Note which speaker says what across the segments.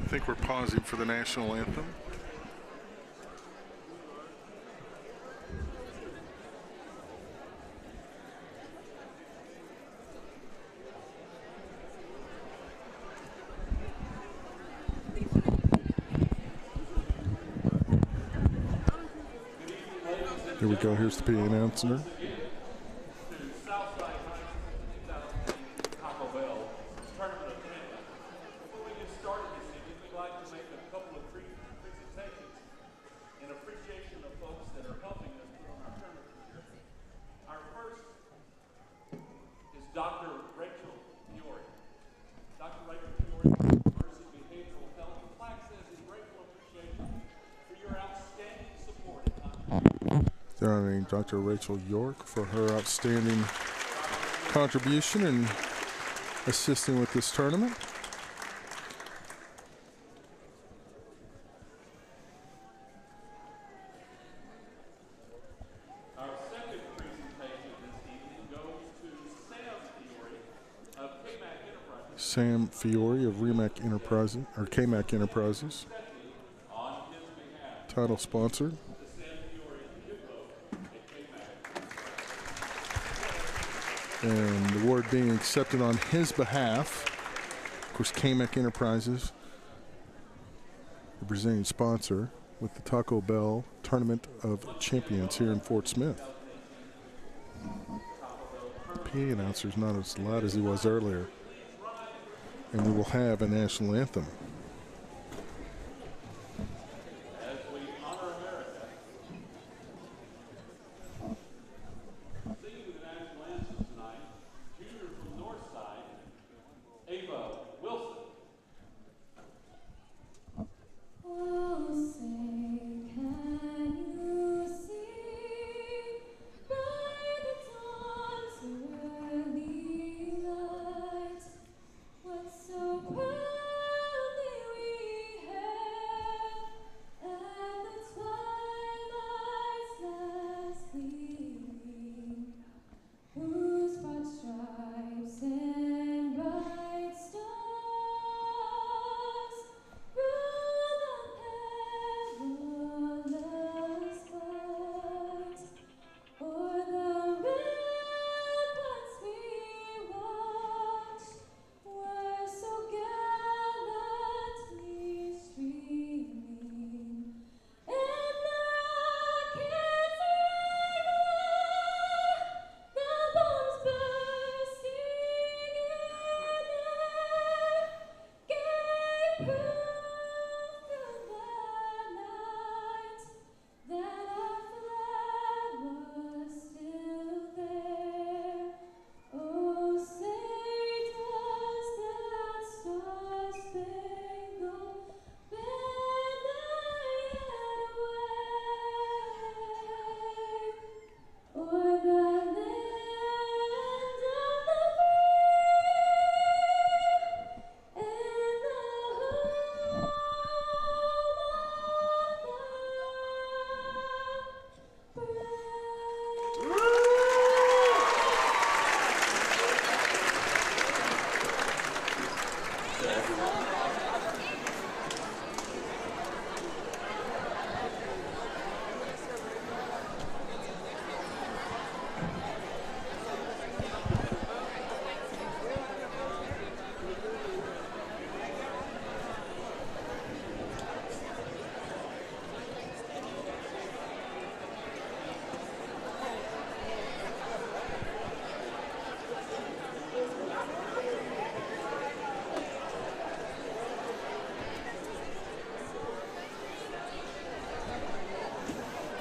Speaker 1: think we're pausing for the national anthem. Here we go. Here's the PA announcer.
Speaker 2: Southside Taco Bell tournament of Ponca. Before we get started this evening, we'd like to make a couple of presentations in appreciation of folks that are helping us put on our tournament this year. Our first is Dr. Rachel Fiore. Dr. Rachel Fiore, Mercy Behavioral Health. The plaque says in grateful appreciation for your outstanding support and contribution.
Speaker 1: Honoring Dr. Rachel York for her outstanding contribution and assisting with this tournament.
Speaker 2: Our second presentation this evening goes to Sam Fiore of KMAC Enterprises.
Speaker 1: Sam Fiore of REMAC Enterprises, or KMAC Enterprises,
Speaker 2: On his behalf,
Speaker 1: title sponsor. And the award being accepted on his behalf. Of course, KMAC Enterprises, the presenting sponsor with the Taco Bell Tournament of Champions here in Fort Smith. The PA announcer's not as loud as he was earlier. And we will have a national anthem.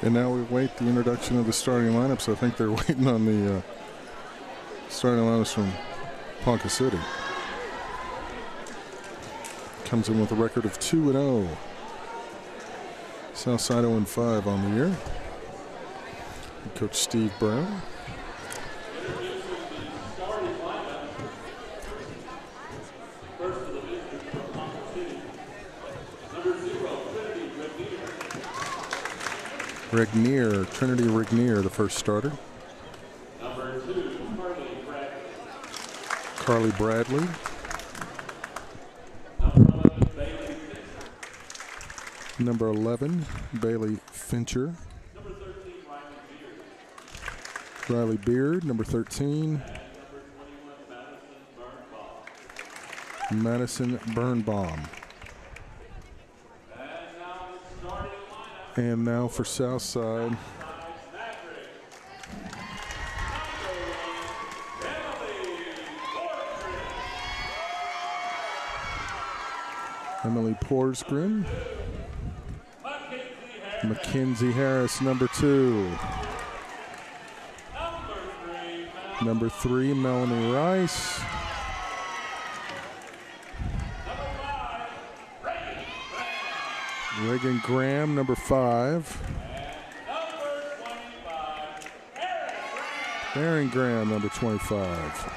Speaker 1: And now we wait the introduction of the starting lineups. I think they're waiting on the starting lineups from Ponca City. Comes in with a record of 2-0. Southside 0-5 on the year. And Coach Steve Brown. Trinity Regnier, the first starter.
Speaker 2: Number 2,
Speaker 1: Carly Bradley.
Speaker 2: Number 11, Bailey Fitz.
Speaker 1: Number 11, Bailey Fincher.
Speaker 2: Number 13,
Speaker 1: Riley Beard, number 13.
Speaker 2: and number 21,
Speaker 1: Madison Birnbaum.
Speaker 2: And now the starting lineup.
Speaker 1: And now for Southside, Emily Porsgren. Mackenzie Harris, number 2. Number 3, Melanie Rice. Reagan Graham, number 5. Aaron Graham, number 25.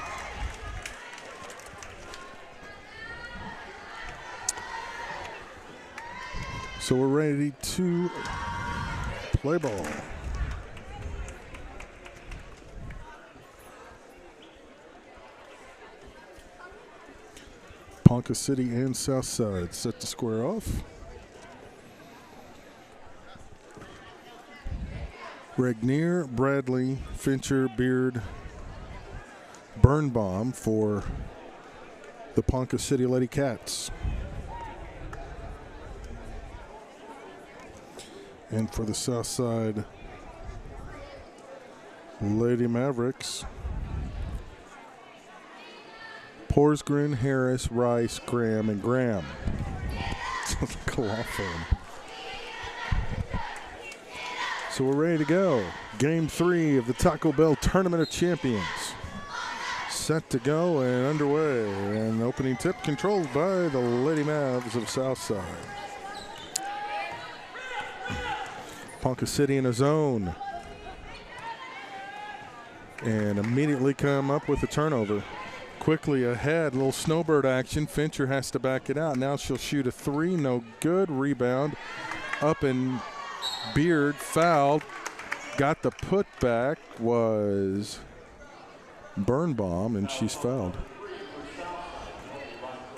Speaker 1: So we're ready to play ball. Ponca City and Southside set to square off. Regnier, Bradley, Fincher, Beard, Birnbaum for the Ponca City Lady Cats. And for the Southside Lady Mavericks, Porsgren, Harris, Rice, Graham, and Graham. Sounds like a law firm. So we're ready to go. Game 3 of the Taco Bell Tournament of Champions. Set to go and underway. And opening tip controlled by the Lady Mavs of Southside. Ponca City in a zone. And immediately come up with a turnover. Quickly ahead, little snowbird action. Fincher has to back it out. Now she'll shoot a 3, no good. Rebound up, and Beard fouled. Got the putback was Birnbaum, and she's fouled.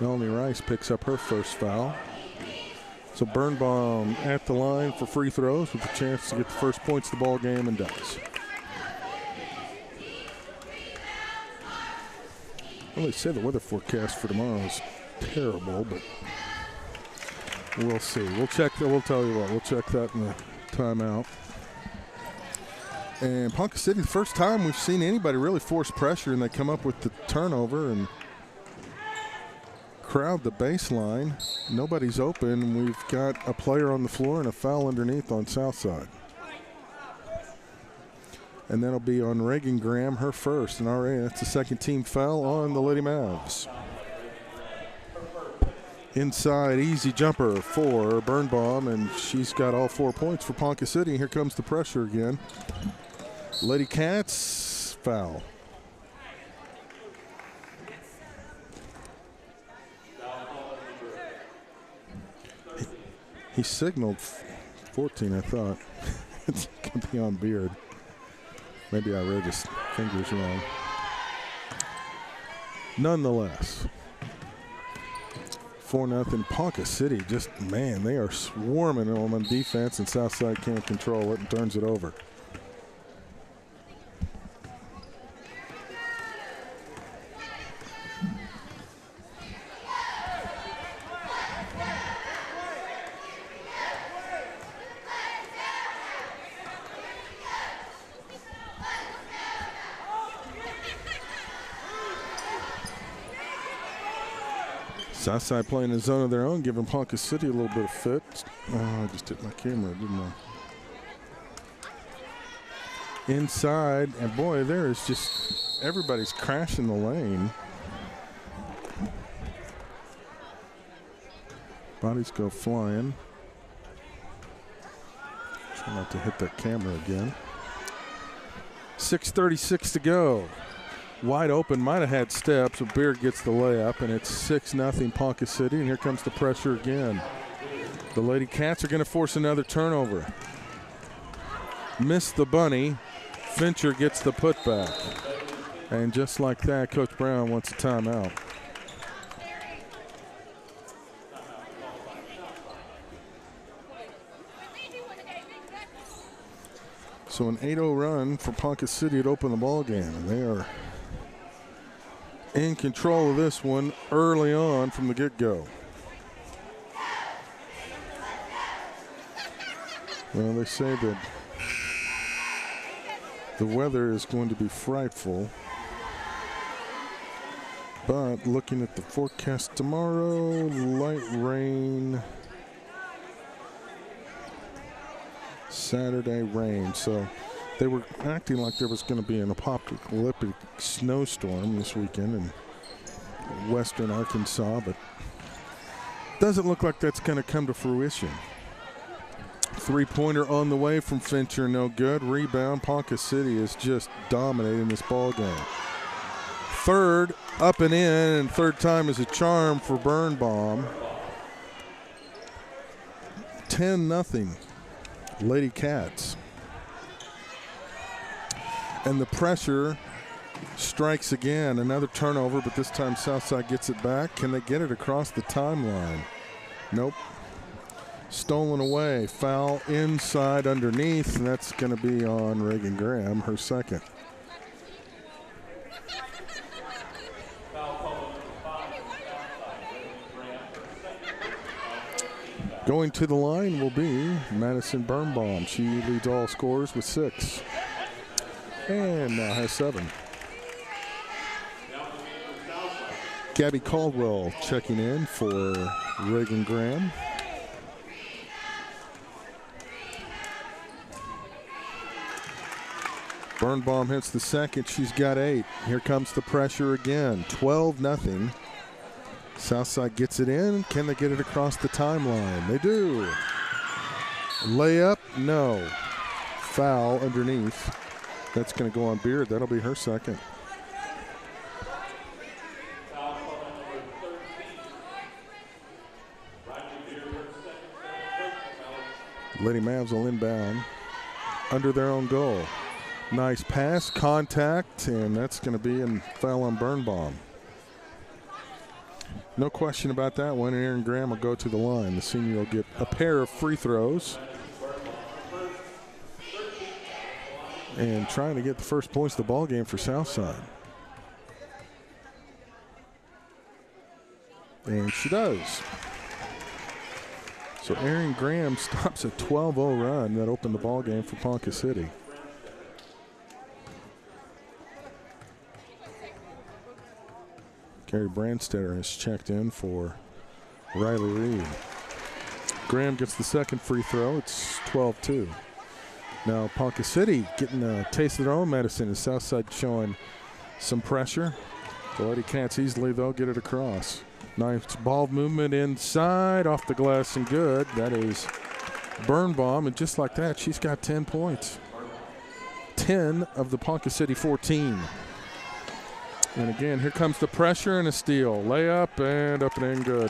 Speaker 1: Melanie Rice picks up her first foul. So Birnbaum at the line for free throws with a chance to get the first points of the ball game, and does. Well, they say the weather forecast for tomorrow is terrible, but we'll see. We'll check. We'll tell you what. We'll check that in the timeout. And Ponca City, the first time we've seen anybody really force pressure, and they come up with the turnover and crowd the baseline. Nobody's open. We've got a player on the floor and a foul underneath on Southside. And that'll be on Reagan Graham, her first. And already that's the second team foul on the Lady Mavs. Inside, easy jumper for Birnbaum, and she's got all 4 points for Ponca City. Here comes the pressure again. Lady Cats, foul. He signaled 14, I thought. It's going to be on Beard. Maybe I read his fingers wrong. Nonetheless, 4-0 Ponca City. Just, man, they are swarming on defense, and Southside can't control it and turns it over. Southside playing a zone of their own, giving Ponca City a little bit of fit. Oh, I just hit my camera, didn't I? Inside, and boy, there is just everybody's crashing the lane. Bodies go flying. Try not to hit that camera again. 6:36 to go. Wide open, might have had steps, but Beard gets the layup, and it's 6-0 Ponca City, and here comes the pressure again. The Lady Cats are going to force another turnover. Missed the bunny. Fincher gets the putback. And just like that, Coach Brown wants a timeout. So an 8-0 run for Ponca City to open the ball game. And they are in control of this one early on from the get-go. Well, they say that the weather is going to be frightful. But looking at the forecast tomorrow, light rain, Saturday rain. So they were acting like there was going to be an apocalyptic snowstorm this weekend in western Arkansas, but doesn't look like that's going to come to fruition. Three-pointer on the way from Fincher, no good. Rebound, Ponca City is just dominating this ball game. Third, up and in, and third time is a charm for Birnbaum. 10-0, Lady Cats. And the pressure strikes again. Another turnover, but this time Southside gets it back. Can they get it across the timeline? Nope. Stolen away. Foul inside underneath, and that's going to be on Reagan Graham, her second. Going to the line will be Madison Birnbaum. She leads all scorers with 6. And now has 7. Gabby Caldwell checking in for Reagan Graham. Birnbaum hits the second. She's got 8. Here comes the pressure again. 12-0. Southside gets it in. Can they get it across the timeline? They do. Layup? No. Foul underneath. That's going to go on Beard. That'll be her second. Lady Mavs will inbound under their own goal. Nice pass, contact, and that's going to be a foul on Birnbaum. No question about that one. Aaron Graham will go to the line. The senior will get a pair of free throws. And trying to get the first points of the ball game for Southside. And she does. So Aaron Graham stops a 12-0 run that opened the ball game for Ponca City. Gary Brandstetter has checked in for Riley Reed. Graham gets the second free throw. It's 12-2. Now Ponca City getting a taste of their own medicine as Southside showing some pressure. The Lady Cats easily, though, get it across. Nice ball movement inside, off the glass and good. That is Birnbaum, and just like that, she's got 10 points. 10 of the Ponca City 14. And again, here comes the pressure and a steal. Layup and up and in good.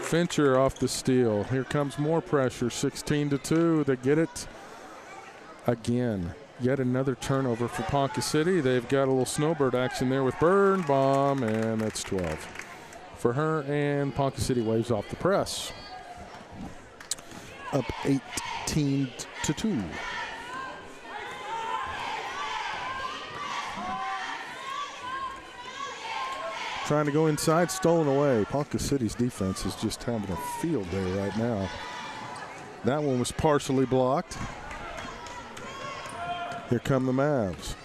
Speaker 1: Fincher off the steal. Here comes more pressure, 16-2. They get it again. Yet another turnover for Ponca City. They've got a little snowbird action there with Birnbaum, and that's 12 for her, and Ponca City waves off the press. Up 18-2. Trying to go inside, stolen away. Ponca City's defense is just having a field day right now. That one was partially blocked. Here come the Mavs.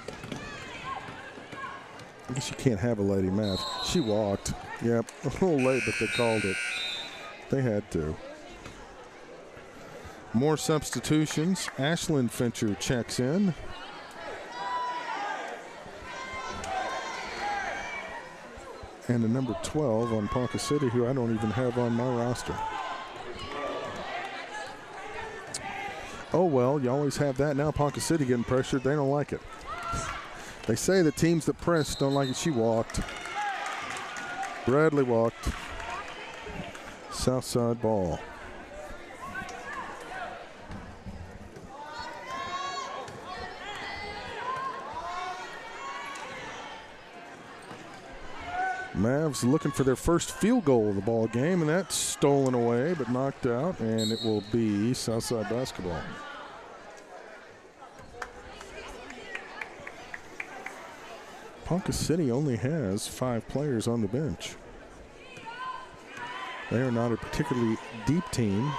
Speaker 1: I guess you can't have a Lady Mavs. She walked. Yep, a little late, but they called it. They had to. More substitutions. Ashlyn Fincher checks in. And the number 12 on Ponca City, who I don't even have on my roster. Oh, well, you always have that. Now Ponca City getting pressured. They don't like it. They say the teams that press don't like it. She walked. Bradley walked. Southside ball. Mavs looking for their first field goal of the ball game, and that's stolen away but knocked out, and it will be Southside basketball. Ponca City only has 5 players on the bench. They are not a particularly deep team.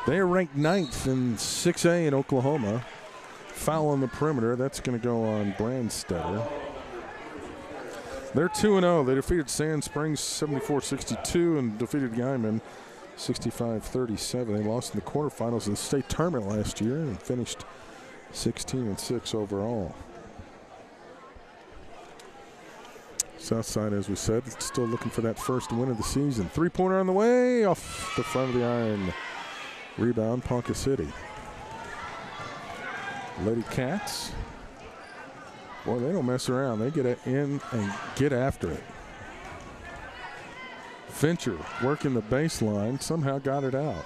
Speaker 1: They are ranked 9th in 6A in Oklahoma. Foul on the perimeter. That's going to go on Brandstetter. They're 2-0. They defeated Sand Springs 74-62 and defeated Guyman 65-37. They lost in the quarterfinals of the state tournament last year and finished 16-6 overall. Southside, as we said, still looking for that first win of the season. 3-pointer on the way, off the front of the iron. Rebound, Ponca City. Lady Cats. Boy, they don't mess around. They get it in and get after it. Fincher working the baseline, somehow got it out.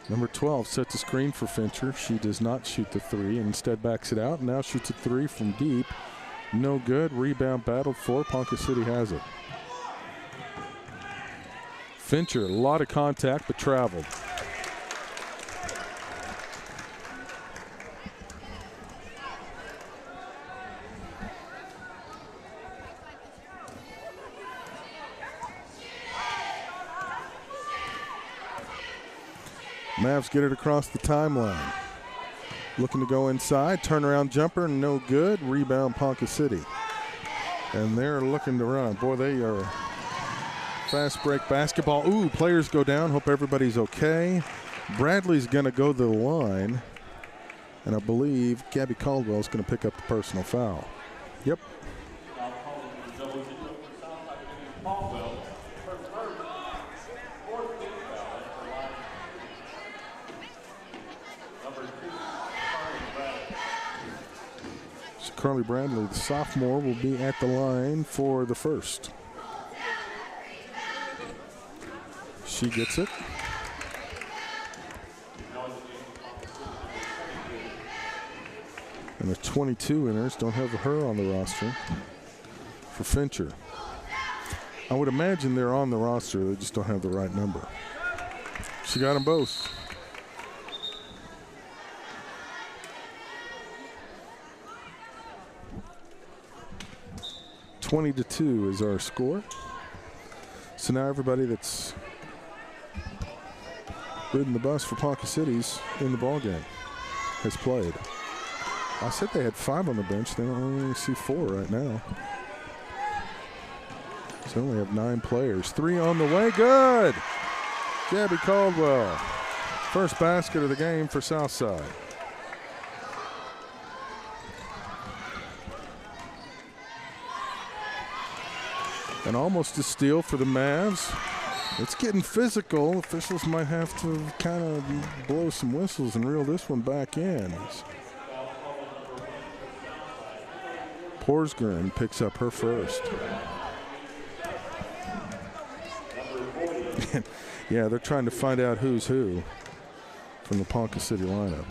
Speaker 1: Number 12 sets a screen for Fincher. She does not shoot the 3, instead backs it out, and now shoots a 3 from deep. No good. Rebound battled for. Ponca City has it. Fincher, a lot of contact, but traveled. Mavs get it across the timeline. Looking to go inside. Turnaround jumper, no good. Rebound, Ponca City. And they're looking to run. Boy, they are fast break basketball. Ooh, players go down. Hope everybody's okay. Bradley's going to go to the line. And I believe Gabby Caldwell's going to pick up the personal foul. Yep. Carly Bradley, the sophomore, will be at the line for the first. She gets it. And the 22 inners don't have her on the roster for Fincher. I would imagine they're on the roster, they just don't have the right number. She got them both. (20-2) is our score. So now everybody that's ridden the bus for Ponca City's in the ballgame has played. I said they had 5 on the bench. They only see 4 right now. So they only have 9 players. 3 on the way. Good! Gabby Caldwell. First basket of the game for Southside. And almost a steal for the Mavs. It's getting physical. Officials might have to kind of blow some whistles and reel this one back in. Porsgren picks up her first. Yeah, they're trying to find out who's who from the Ponca City lineup.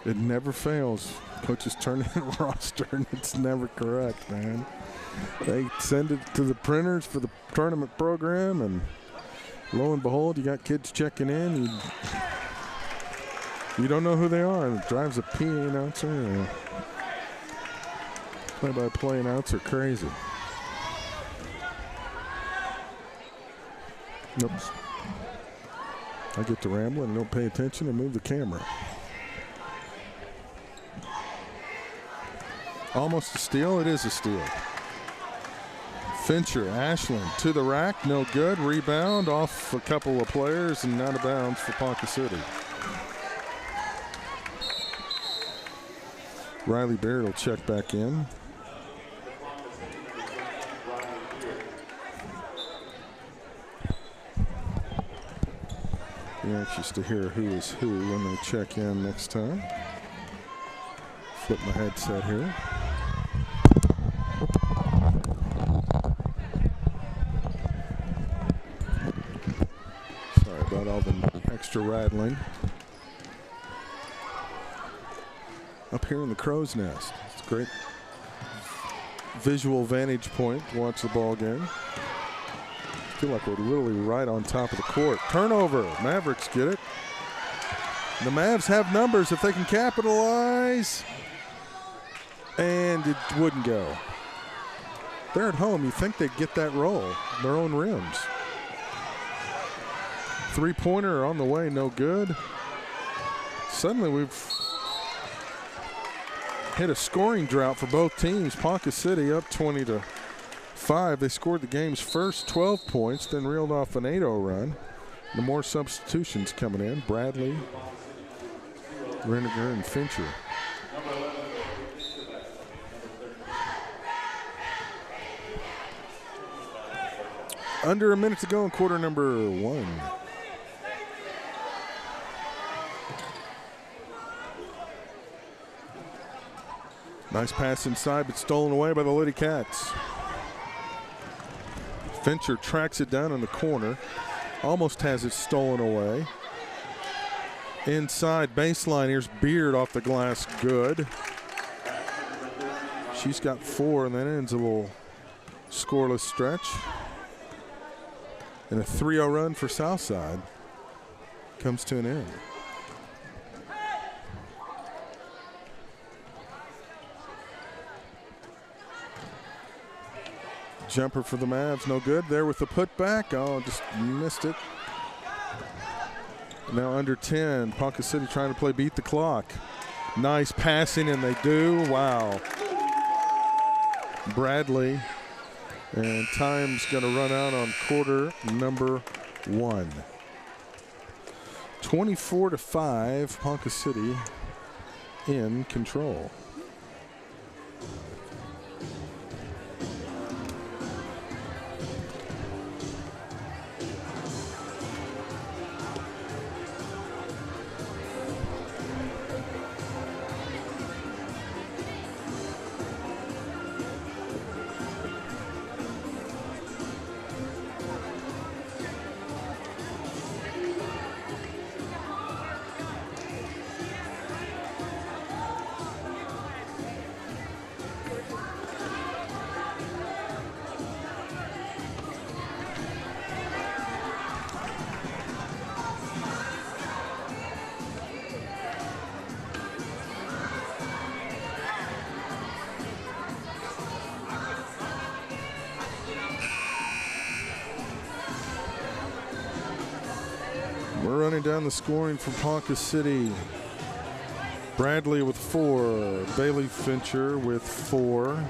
Speaker 1: It never fails. Coaches turn in a roster and it's never correct, man. They send it to the printers for the tournament program, and lo and behold, you got kids checking in. You don't know who they are. It drives a PA announcer. Play-by-play announcer crazy. Oops. I get to ramble and don't pay attention and move the camera. Almost a steal. It is a steal. Fincher, Ashland to the rack. No good. Rebound off a couple of players and out of bounds for Ponca City. Riley Baird will check back in. Be anxious to hear who is who when they check in next time. Flip my headset here. Sorry about all the extra rattling. Up here in the crow's nest. It's a great visual vantage point to watch the ball game. I feel like we're literally right on top of the court. Turnover. Mavericks get it. The Mavs have numbers if they can capitalize. And it wouldn't go. They're at home. You think they'd get that roll. Their own rims. Three-pointer on the way, no good. Suddenly we've hit a scoring drought for both teams. Ponca City up 20-5. They scored the game's first 12 points, then reeled off an 8-0 run. The more substitutions coming in. Bradley, Renninger, and Fincher. Under a minute to go in quarter number 1. Nice pass inside, but stolen away by the Lady Cats. Fincher tracks it down in the corner. Almost has it stolen away. Inside baseline, here's Beard off the glass, good. She's got 4, and that ends a little scoreless stretch. And a 3-0 run for Southside comes to an end. Jumper for the Mavs, no good. There with the putback. Oh, just missed it. Now under 10. Ponca City trying to play beat the clock. Nice passing, and they do. Wow. Bradley. And time's going to run out on quarter number 1. 24-5, Ponca City in control. We're running down the scoring for Ponca City. Bradley with 4, Bailey Fincher with 4,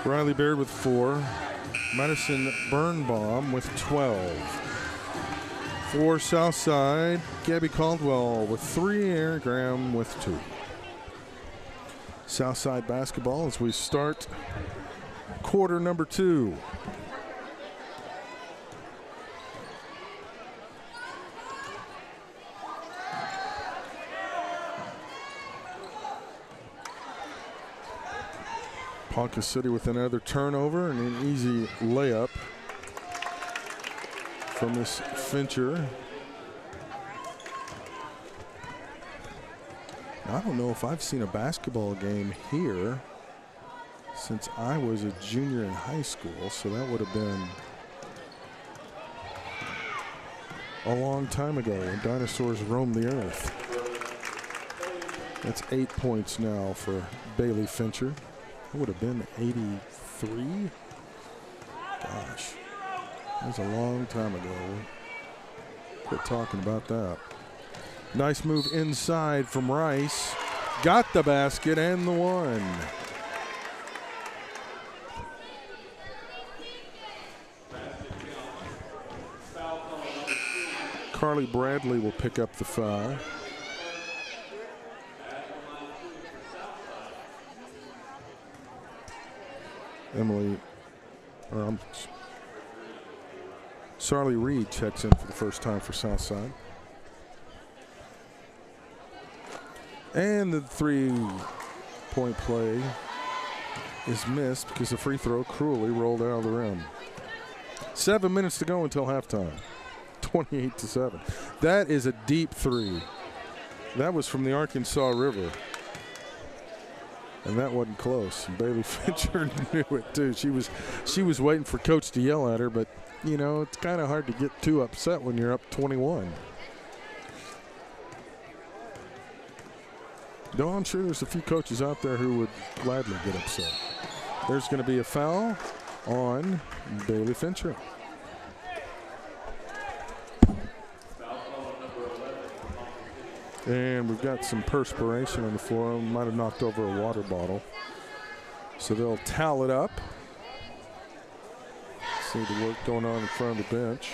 Speaker 1: Riley Baird with 4, Madison Birnbaum with 12. For Southside, Gabby Caldwell with 3, Aaron Graham with 2. Southside basketball as we start quarter number 2. Ponca City with another turnover and an easy layup from this Fincher. I don't know if I've seen a basketball game here since I was a junior in high school, so that would have been a long time ago when dinosaurs roamed the earth. That's 8 points now for Bailey Fincher. It would have been 83. Gosh, that was a long time ago. Quit talking about that. Nice move inside from Rice. Got the basket and the one. Carly Bradley will pick up the foul. Charlie Reed checks in for the first time for Southside. And the 3-point play is missed because the free throw cruelly rolled out of the rim. 7 minutes to go until halftime. 28-7. That is a deep 3. That was from the Arkansas River. And that wasn't close. And Bailey Fincher knew it too. She was waiting for Coach to yell at her, but you know, it's kind of hard to get too upset when you're up 21. Though I'm sure there's a few coaches out there who would gladly get upset. There's going to be a foul on Bailey Fincher. And we've got some perspiration on the floor. Might have knocked over a water bottle. So they'll towel it up. See the work going on in front of the bench.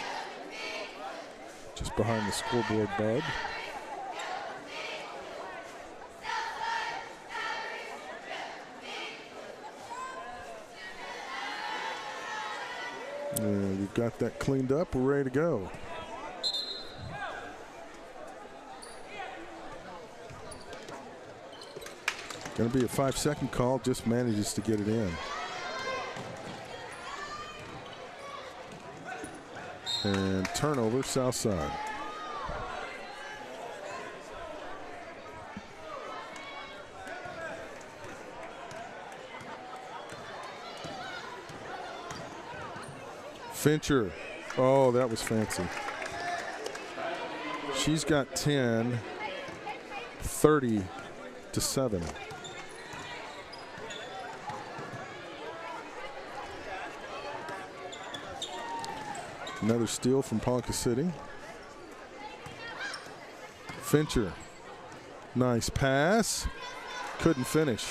Speaker 1: Just behind the scoreboard bed. And we've got that cleaned up. We're ready to go. Going to be a 5-second call. Just manages to get it in. And turnover, Southside. Fincher. Oh, that was fancy. She's got 10, 30-7. Another steal from Ponca City. Fincher. Nice pass. Couldn't finish.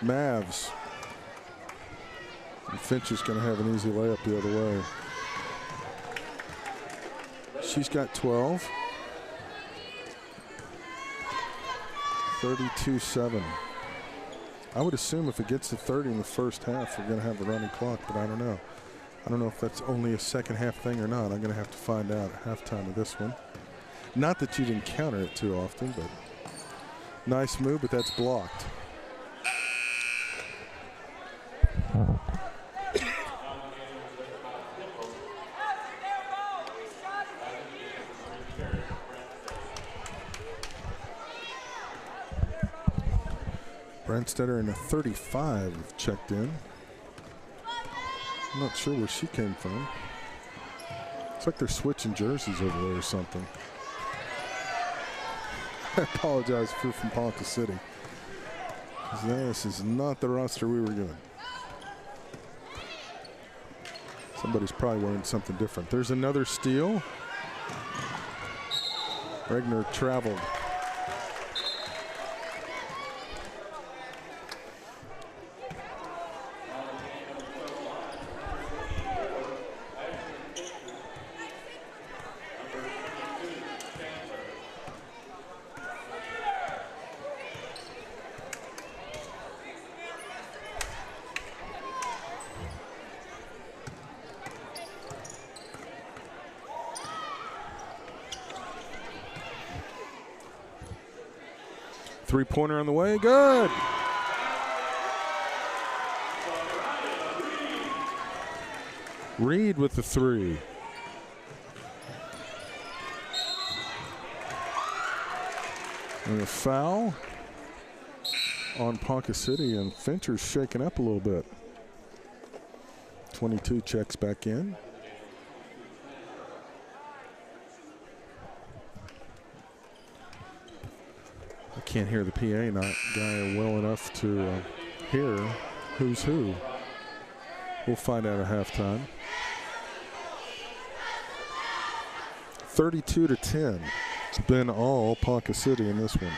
Speaker 1: Mavs. And Fincher's going to have an easy layup the other way. She's got 12. 32-7. I would assume if it gets to 30 in the first half, we're going to have a running clock, but I don't know. I don't know if that's only a second half thing or not. I'm going to have to find out at halftime of this one. Not that you'd encounter it too often, but nice move, but that's blocked. Brandstetter in a 35 checked in. I'm not sure where she came from. It's like they're switching jerseys over there or something. I apologize if you're from Ponca City. This is not the roster we were given. Somebody's probably wearing something different. There's another steal. Regner traveled. Three-pointer on the way, good. Reed with the three. And a foul on Ponca City, and Fincher's shaking up a little bit. 22 checks back in. I can't hear the PA guy well enough to hear who's who. We'll find out at halftime. 32-10. It's been all Ponca City in this one.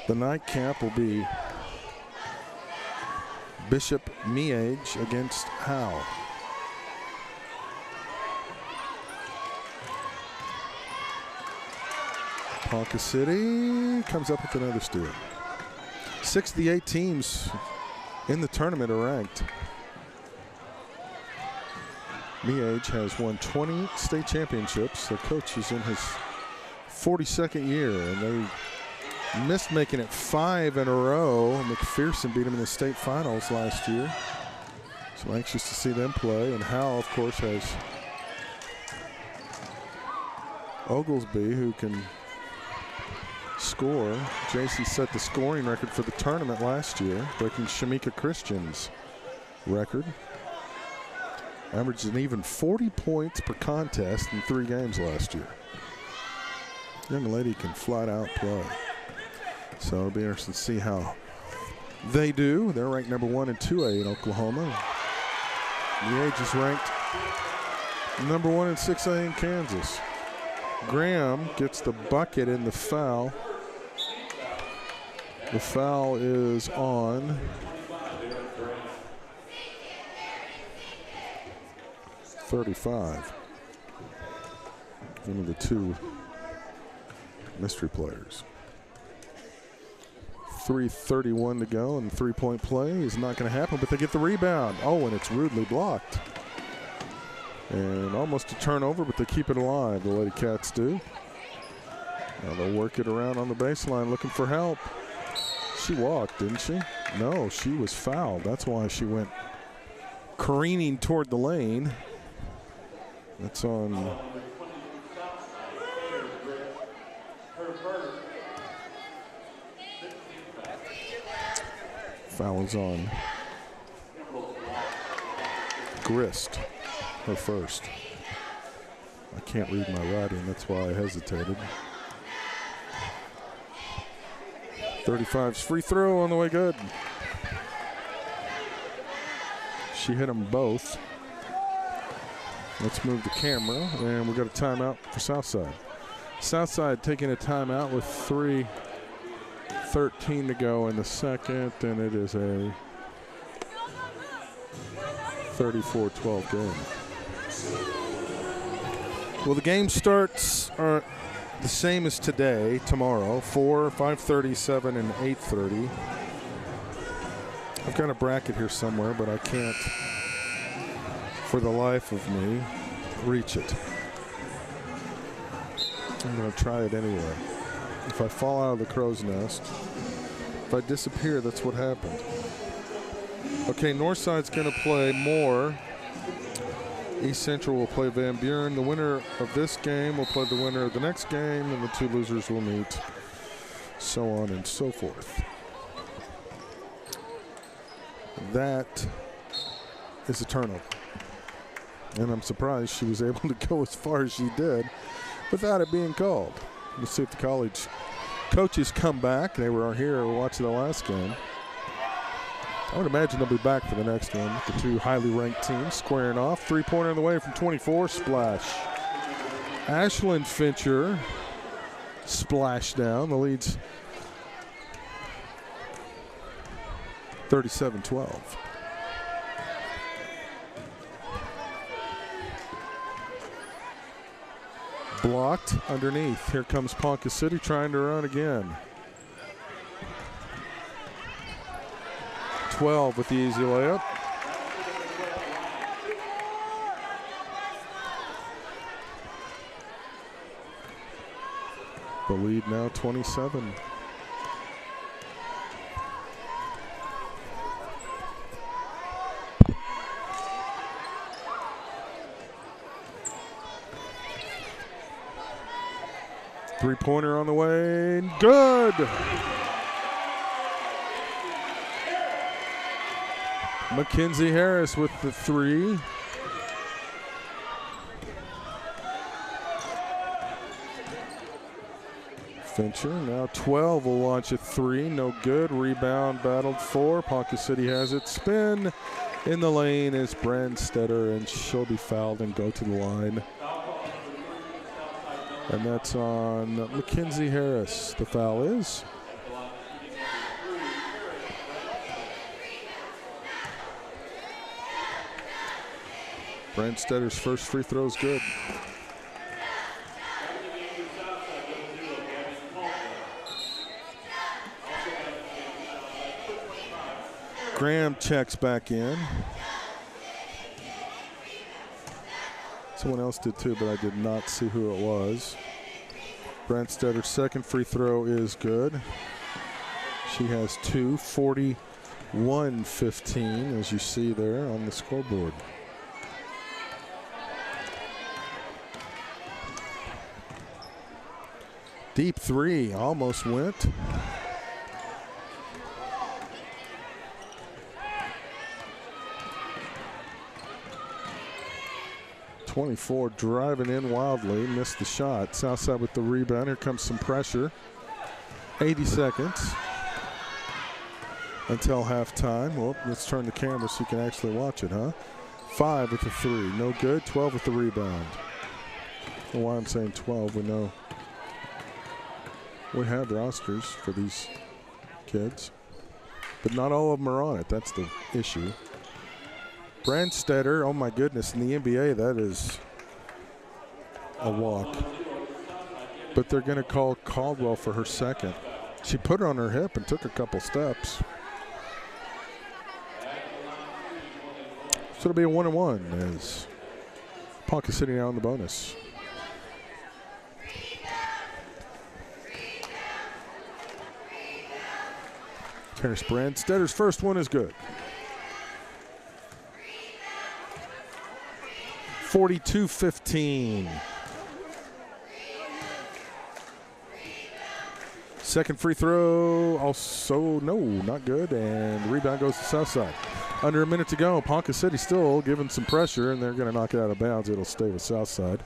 Speaker 1: The nightcap will be Bishop Miege against Howe. Ponca City comes up with another steal. 6 of the 8 teams in the tournament are ranked. Miege has won 20 state championships. The coach is in his 42nd year, and they missed making it 5 in a row. McPherson beat them in the state finals last year. So anxious to see them play. And Howe, of course, has Oglesby, who can score. JC set the scoring record for the tournament last year, breaking Shamika Christian's record. Averaged an even 40 points per contest in 3 games last year. Young lady can flat out play. So it'll be interesting to see how they do. They're ranked number 1 in 2A in Oklahoma. The Age is ranked number 1 in 6A in Kansas. Graham gets the bucket in the foul. The foul is on 35. One of the 2 mystery players. 3:31 to go, and the 3-point play is not going to happen, but they get the rebound. Oh, and it's rudely blocked. And almost a turnover, but they keep it alive, the Lady Cats do. Now they'll work it around on the baseline looking for help. She walked, didn't she? No, she was fouled. That's why she went careening toward the lane. That's on foul is on Grist, her first. I can't read my writing, that's why I hesitated. 35's free throw on the way good. She hit them both. Let's move the camera, and we got a timeout for Southside. Southside taking a timeout with 3:13 to go in the second, and it is a 34-12 game. Well, the game starts the same as today, tomorrow, 4, 5:30, 7, and 8:30. I've got a bracket here somewhere, but I can't, for the life of me, reach it. I'm going to try it anyway. If I fall out of the crow's nest, if I disappear, that's what happened. Okay, Northside's going to play Moore. East Central will play Van Buren. The winner of this game will play the winner of the next game, and the 2 losers will meet, so on and so forth. That is a turnover. And I'm surprised she was able to go as far as she did without it being called. Let's see if the college coaches come back. They were here watching the last game. I would imagine they'll be back for the next one. The 2 highly ranked teams squaring off. 3-pointer on the way from 24, splash. Ashlyn Fincher splash down. The lead's 37-12. Blocked underneath. Here comes Ponca City trying to run again. 12 with the easy layup. The lead now 27. Three-pointer on the way, good. Mackenzie Harris with the 3. Fincher now 12 will launch a 3, no good. Rebound battled for. Ponca City has it. Spin in the lane is Brandstetter, and she'll be fouled and go to the line. And that's on Mackenzie Harris. The foul is. Brandstetter's first free throw is good. Graham checks back in. Someone else did too, but I did not see who it was. Brandstetter's second free throw is good. She has 2, 41-15, as you see there on the scoreboard. Deep 3 almost went. 24 driving in wildly, missed the shot. Southside with the rebound. Here comes some pressure. 80 seconds until halftime. Well, let's turn the camera so you can actually watch it, huh? 5 with the 3, no good. 12 with the rebound. I don't know why I'm saying 12. We know we have rosters for these kids, but not all of them are on it. That's the issue. Brandstetter, oh my goodness, in the NBA, that is a walk. But they're going to call Caldwell for her second. She put her on her hip and took a couple steps. So it'll be a 1-1 as Ponca City now in the bonus. Terrence Brandstetter's first one is good. 42-15. Second free throw, also no, not good, and the rebound goes to Southside. Under a minute to go. Ponca City still giving some pressure, and they're going to knock it out of bounds. It'll stay with Southside.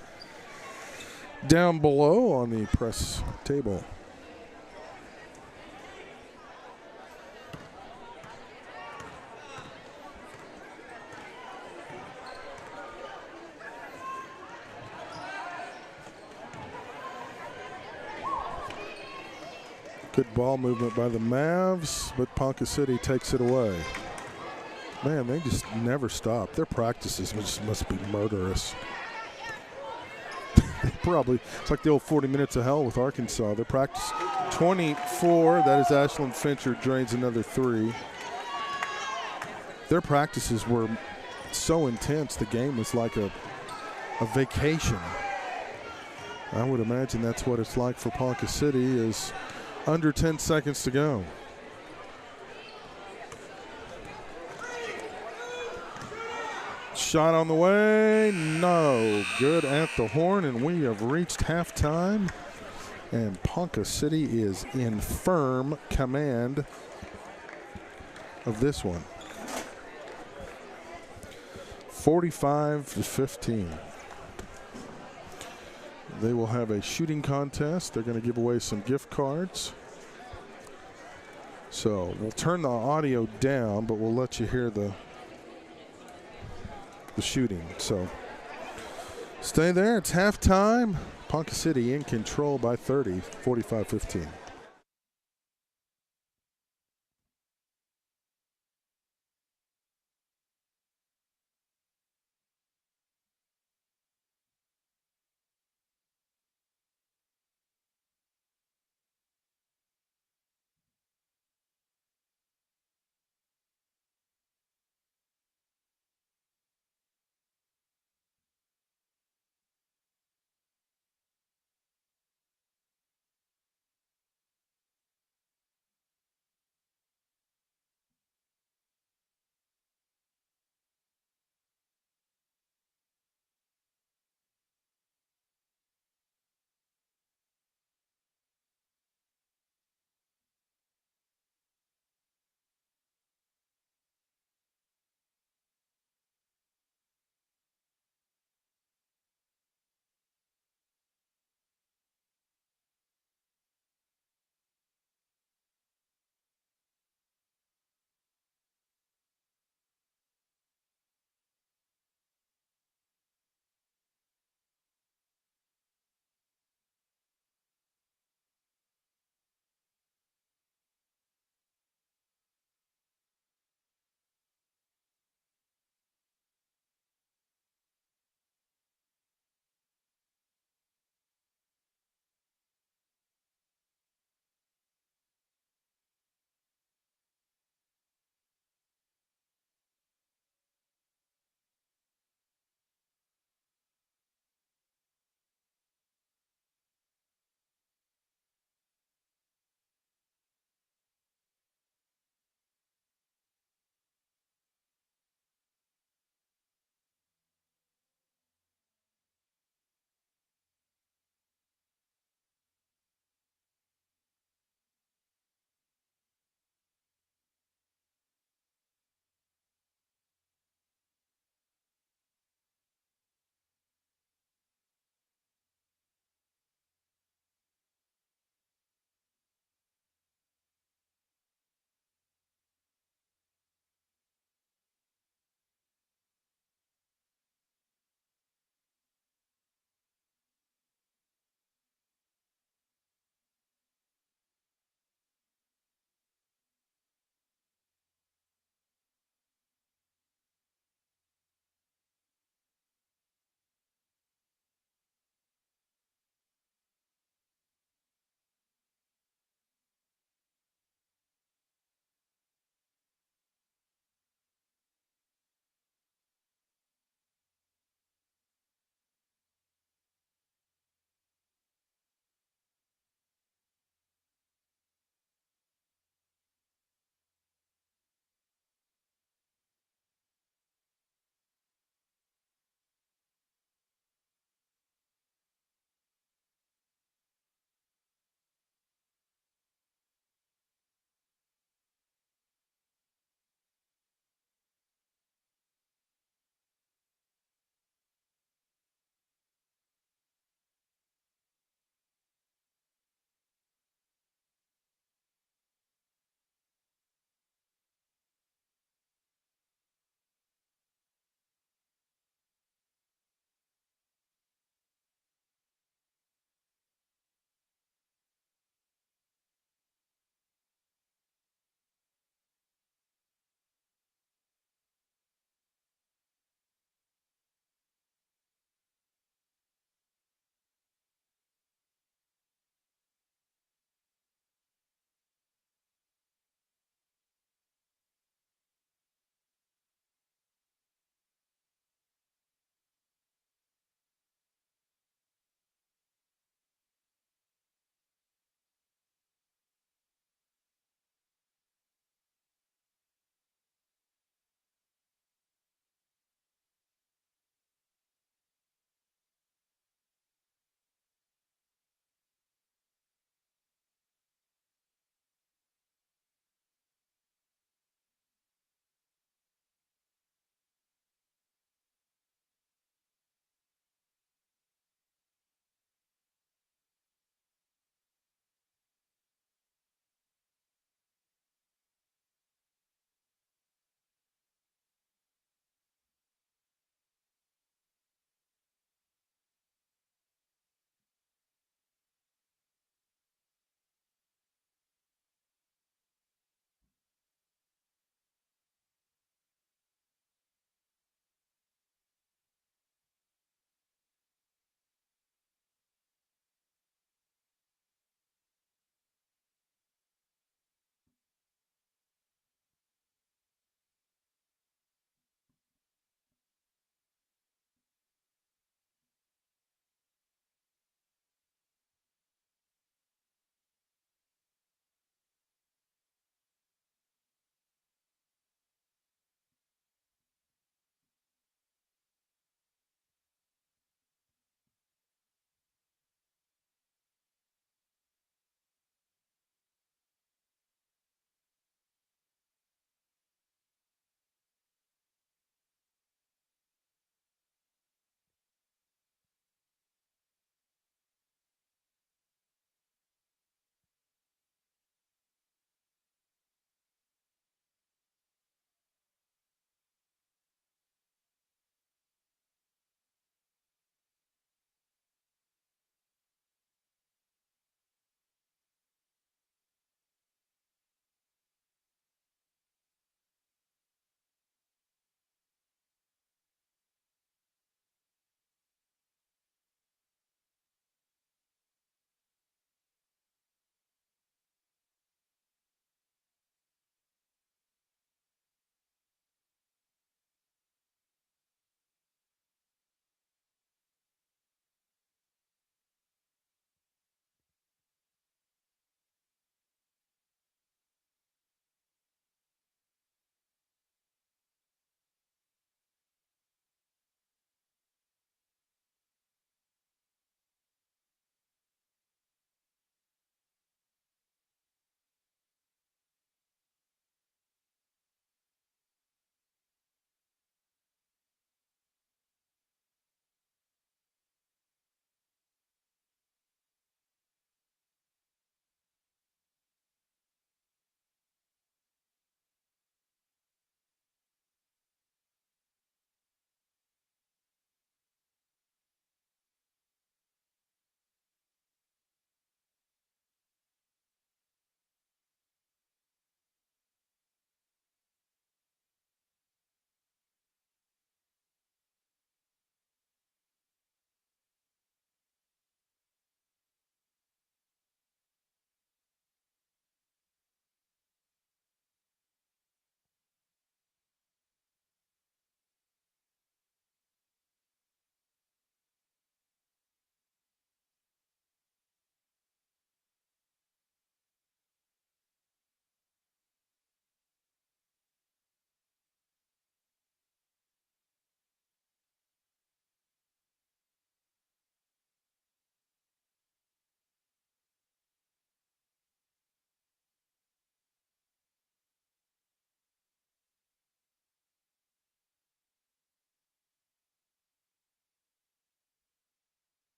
Speaker 1: Down below on the press table. Good ball movement by the Mavs, but Ponca City takes it away. Man, they just never stop. Their practices must be murderous. Probably, it's like the old 40 minutes of hell with Arkansas. Their practice, 24, that is Ashlyn Fincher, drains another 3. Their practices were so intense, the game was like a vacation. I would imagine that's what it's like for Ponca City is under 10 seconds to go. Shot on the way, no good at the horn, and we have reached halftime. And Ponca City is in firm command of this one. 45-15. They will have a shooting contest. They're going to give away some gift cards. So we'll turn the audio down, but we'll let you hear the shooting. So stay there. It's halftime. Ponca City in control by 30, 45-15.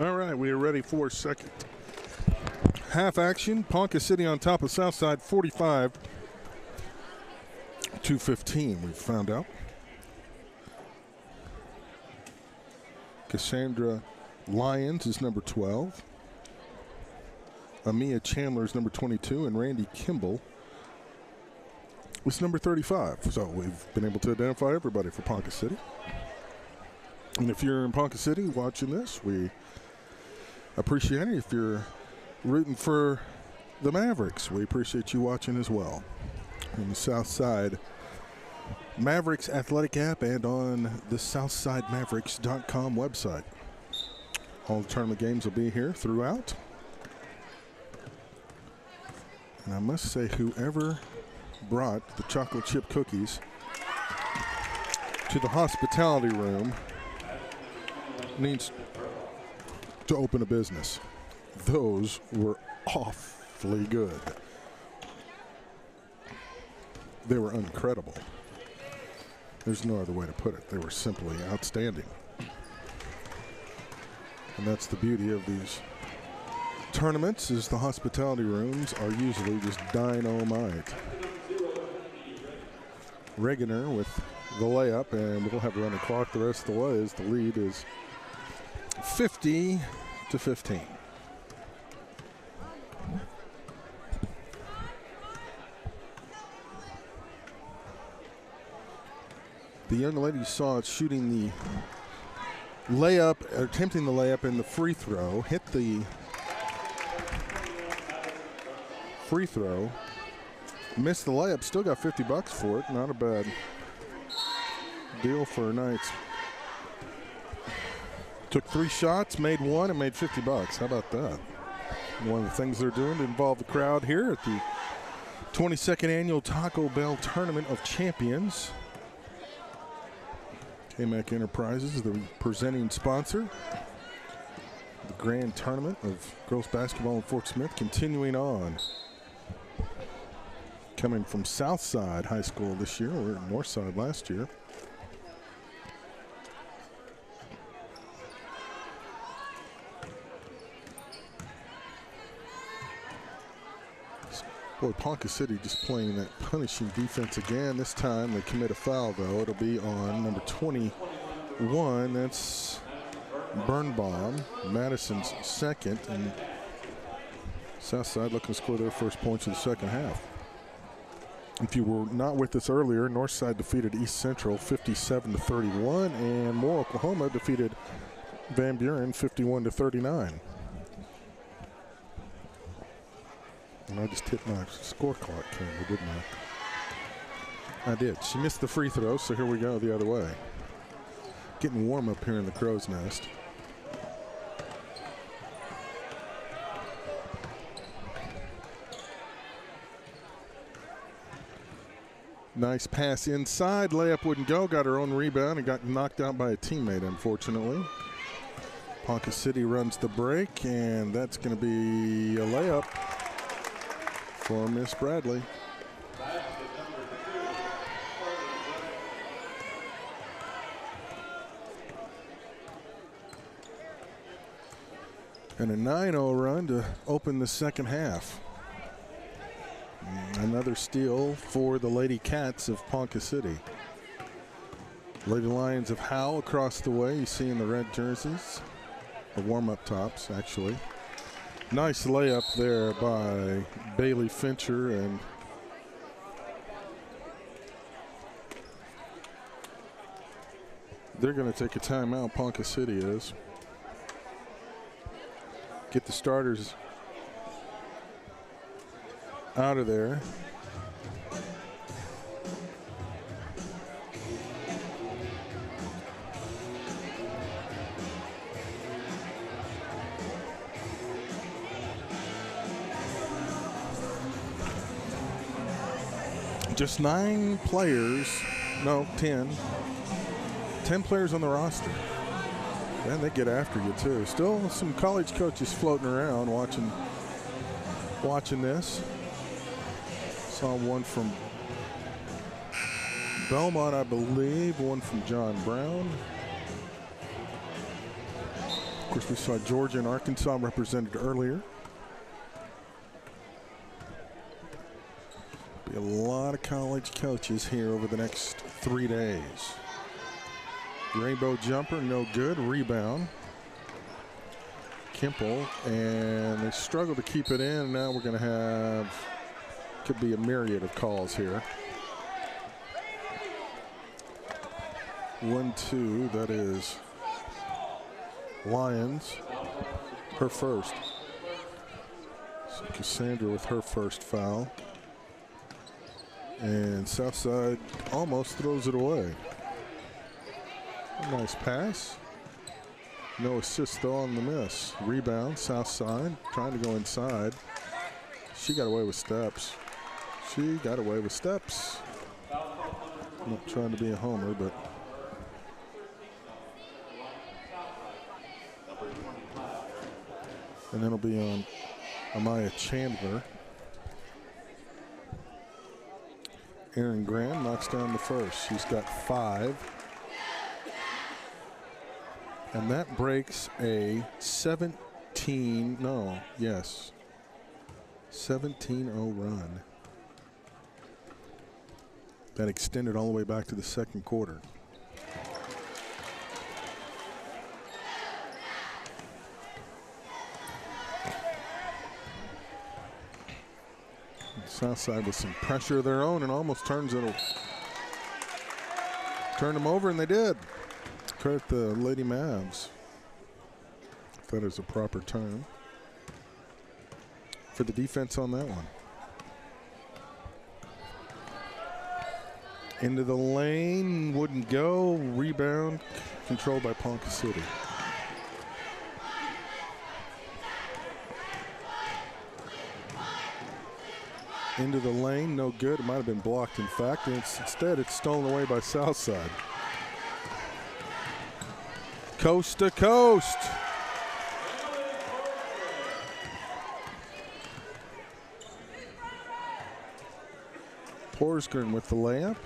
Speaker 1: All right, we are ready for second half action. Ponca City on top of Southside, 45-15, we've found out. Cassandra Lyons is number 12. Amia Chandler is number 22, and Randy Kimball is number 35. So we've been able to identify everybody for Ponca City. And if you're in Ponca City watching this, we appreciate it. If you're rooting for the Mavericks, we appreciate you watching as well. On the Southside Mavericks Athletic app and on the SouthsideMavericks.com website. All the tournament games will be here throughout. And I must say, whoever brought the chocolate chip cookies to the hospitality room needs to open a business. Those were awfully good. They were incredible. There's no other way to put it. They were simply outstanding. And that's the beauty of these tournaments, is the hospitality rooms are usually just dynamite. Regener with the layup, and we'll have to run the clock the rest of the way as the lead is 50-15. The young lady you saw shooting the layup, attempting the layup and the free throw, hit the free throw, missed the layup, still got $50 for it. Not a bad deal for her Knights. Took 3 shots, made 1, and made $50. How about that? One of the things they're doing to involve the crowd here at the 22nd annual Taco Bell Tournament of Champions. KMAC Enterprises, the presenting sponsor. The grand tournament of girls basketball in Fort Smith continuing on. Coming from Southside High School this year, or Northside last year. Boy, Ponca City just playing that punishing defense again. This time they commit a foul, though. It'll be on number 21. That's Birnbaum, Madison's second. And Southside looking to score their first points in the second half. If you were not with us earlier, Northside defeated East Central 57-31, and Moore, Oklahoma defeated Van Buren 51-39. And I just hit my score clock camera, didn't I? I did. She missed the free throw, so here we go the other way. Getting warm up here in the crow's nest. Nice pass inside. Layup wouldn't go. Got her own rebound and got knocked out by a teammate, unfortunately. Ponca City runs the break, and that's going to be a layup for Miss Bradley. And a 9-0 run to open the second half. Another steal for the Lady Cats of Ponca City. Lady Lions of Howe across the way. You see in the red jerseys. The warm-up tops, actually. Nice layup there by Bailey Fincher, and they're going to take a timeout. Ponca City is. Get the starters out of there. Just 9 players, no, 10. 10 players on the roster. And they get after you too. Still some college coaches floating around watching this. Saw one from Belmont, I believe, one from John Brown. course, we saw Georgia and Arkansas represented earlier. Be a lot of college coaches here over the next 3 days. Rainbow jumper, no good. Rebound. Kimple, and they struggle to keep it in. Now we're going to have, could be a myriad of calls here. 1-2, that is Lions, her first. So Cassandra with her first foul. And Southside almost throws it away. A nice pass. No assist though on the miss. Rebound, Southside, trying to go inside. She got away with steps. She got away with steps. Not trying to be a homer, but and then it'll be on Amaya Chandler. Aaron Graham knocks down the first. She's got 5. And that breaks a 17-0 run. That extended all the way back to the second quarter. Southside with some pressure of their own and almost turned them over, and they did. Credit the Lady Mavs, if that is a proper term, for the defense on that one. Into the lane, wouldn't go. Rebound controlled by Ponca City. Into the lane, no good. It might have been blocked, in fact, and instead it's stolen away by Southside. Coast to coast. Porsgren with the layup.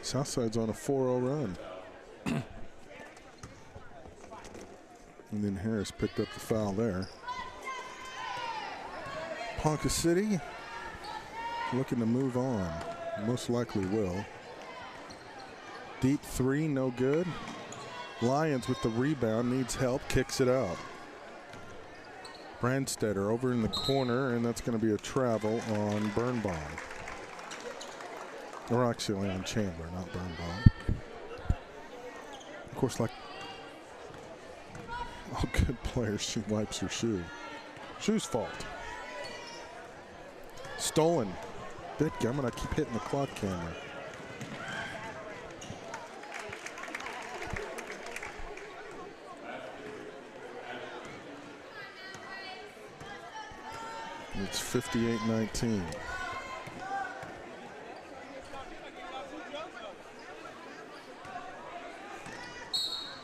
Speaker 1: Southside's on a 4-0 run. And then Harris picked up the foul there. Ponca City looking to move on. Most likely will. Deep 3, no good. Lions with the rebound, needs help, kicks it out. Brandstetter over in the corner, and that's going to be a travel on Birnbaum. Or actually on Chandler, not Birnbaum. Of course, like all good players, she wipes her shoe. Shoe's fault. Stolen. I'm gonna keep hitting the clock camera. It's 58-19.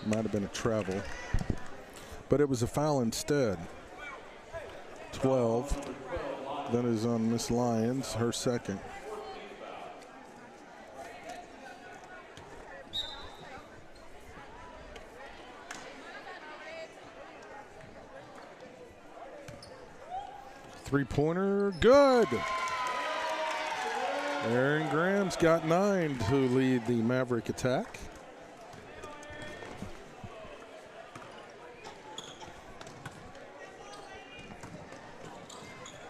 Speaker 1: Might have been a travel, but it was a foul instead. 12. That is on Miss Lyons, her second. Three-pointer, good. Aaron Graham's got 9 to lead the Maverick attack.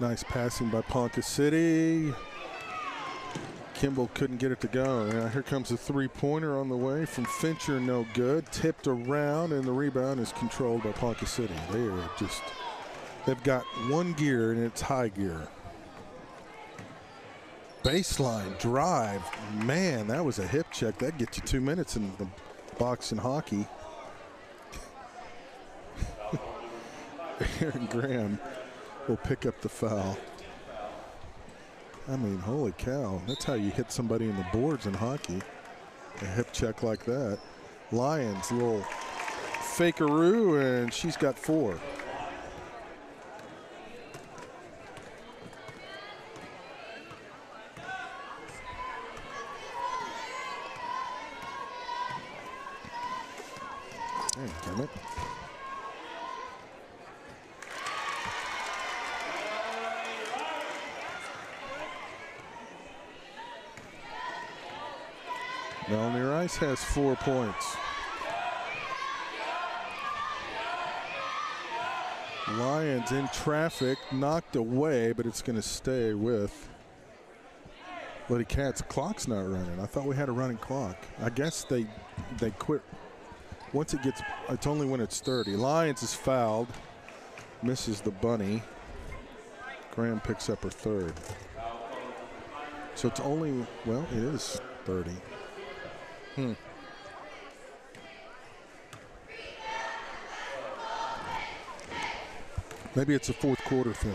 Speaker 1: Nice passing by Ponca City. Kimball couldn't get it to go. Now here comes a three-pointer on the way from Fincher, no good. Tipped around, and the rebound is controlled by Ponca City. They've got one gear, and it's high gear. Baseline drive. Man, that was a hip check. That'd get you 2 minutes in the box in hockey. Aaron Graham will pick up the foul. I mean, holy cow. That's how you hit somebody in the boards in hockey. A hip check like that. Lions, little fakeroo, and she's got 4. Damn it. Melanie Rice has 4 points. Lions in traffic, knocked away, but it's going to stay with Lady Cats. Clock's not running. I thought we had a running clock. I guess they quit. Once it gets, it's only when it's 30. Lions is fouled, misses the bunny. Graham picks up her third. So it's only, well, it is 30. Maybe it's a fourth quarter thing.